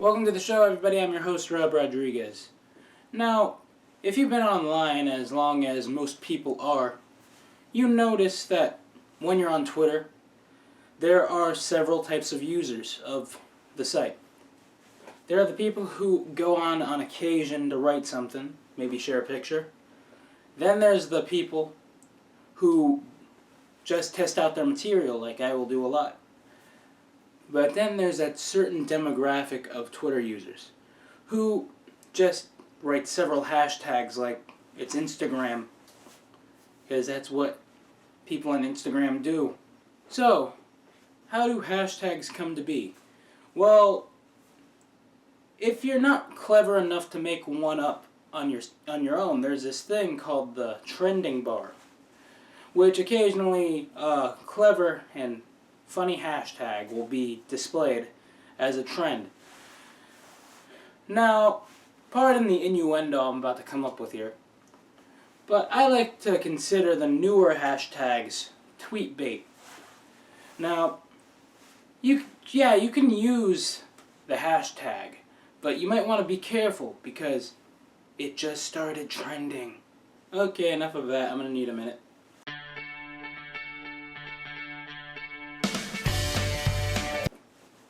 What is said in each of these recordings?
Welcome to the show, everybody. I'm your host, Rob Rodriguez. Now, if you've been online as long as most people are, you notice that when you're on Twitter, there are several types of users of the site. There are the people who go on occasion to write something, maybe share a picture. Then there's the people who just test out their material, like I will do a lot. But then there's that certain demographic of Twitter users who just write several hashtags like it's Instagram, because that's what people on Instagram do. So, how do hashtags come to be? Well, if you're not clever enough to make one up on your own, there's this thing called the trending bar, which occasionally clever and funny hashtag will be displayed as a trend. Now, pardon the innuendo I'm about to come up with here, but I like to consider the newer hashtags tweet bait. Now, you can use the hashtag, but you might want to be careful because it just started trending. Okay, enough of that. I'm going to need a minute.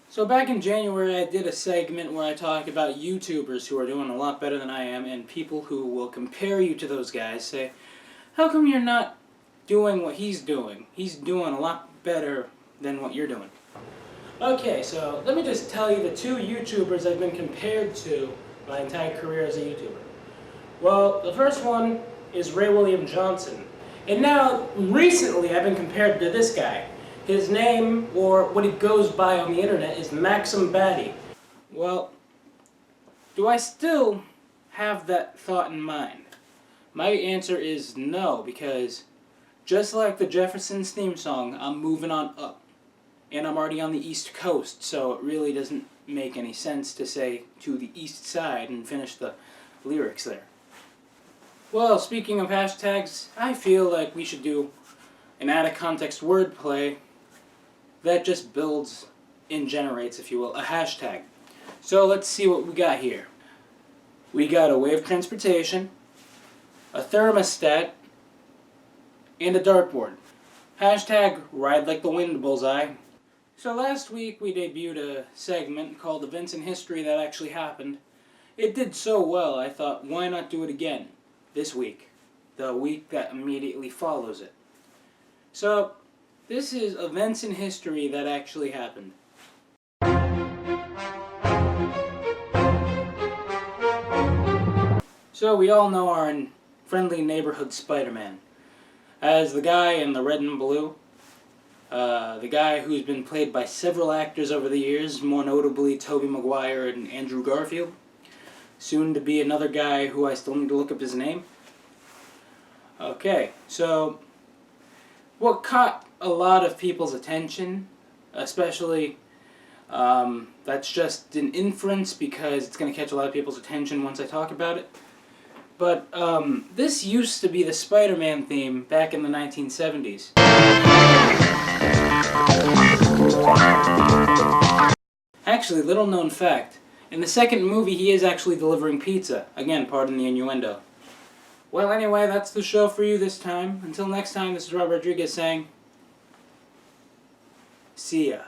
So back in January, I did a segment where I talked about YouTubers who are doing a lot better than I am, and people who will compare you to those guys, say, how come you're not doing what he's doing? He's doing a lot better than what you're doing. Okay, so let me just tell you the two YouTubers I've been compared to my entire career as a YouTuber. Well, the first one is Ray William Johnson. And now, recently, I've been compared to this guy. His name, or what he goes by on the internet, is Maxim Batty. Well, do I still have that thought in mind? My answer is no, because just like the Jeffersons theme song, I'm moving on up. And I'm already on the East Coast, so it really doesn't make any sense to say to the East Side and finish the lyrics there. Well, speaking of hashtags, I feel like we should do an out-of-context wordplay that just builds and generates, if you will, a hashtag. So let's see what we got here. We got a way of transportation, a thermostat, and a dartboard. Hashtag ride like the wind, bullseye. So last week we debuted a segment called Events in History That Actually Happened. It did so well, I thought, why not do it again this week, the week that immediately follows it. So, this is events in history that actually happened. So we all know our friendly neighborhood Spider-Man. As the guy in the red and blue, the guy who's been played by several actors over the years, more notably Tobey Maguire and Andrew Garfield. Soon to be another guy who I still need to look up his name. Okay, so what caught a lot of people's attention, especially, that's just an inference because it's going to catch a lot of people's attention once I talk about it. But this used to be the Spider-Man theme back in the 1970s. Actually, little known fact, in the second movie he is actually delivering pizza. Again, pardon the innuendo. Well, anyway, that's the show for you this time. Until next time, this is Rob Rodriguez saying, see ya.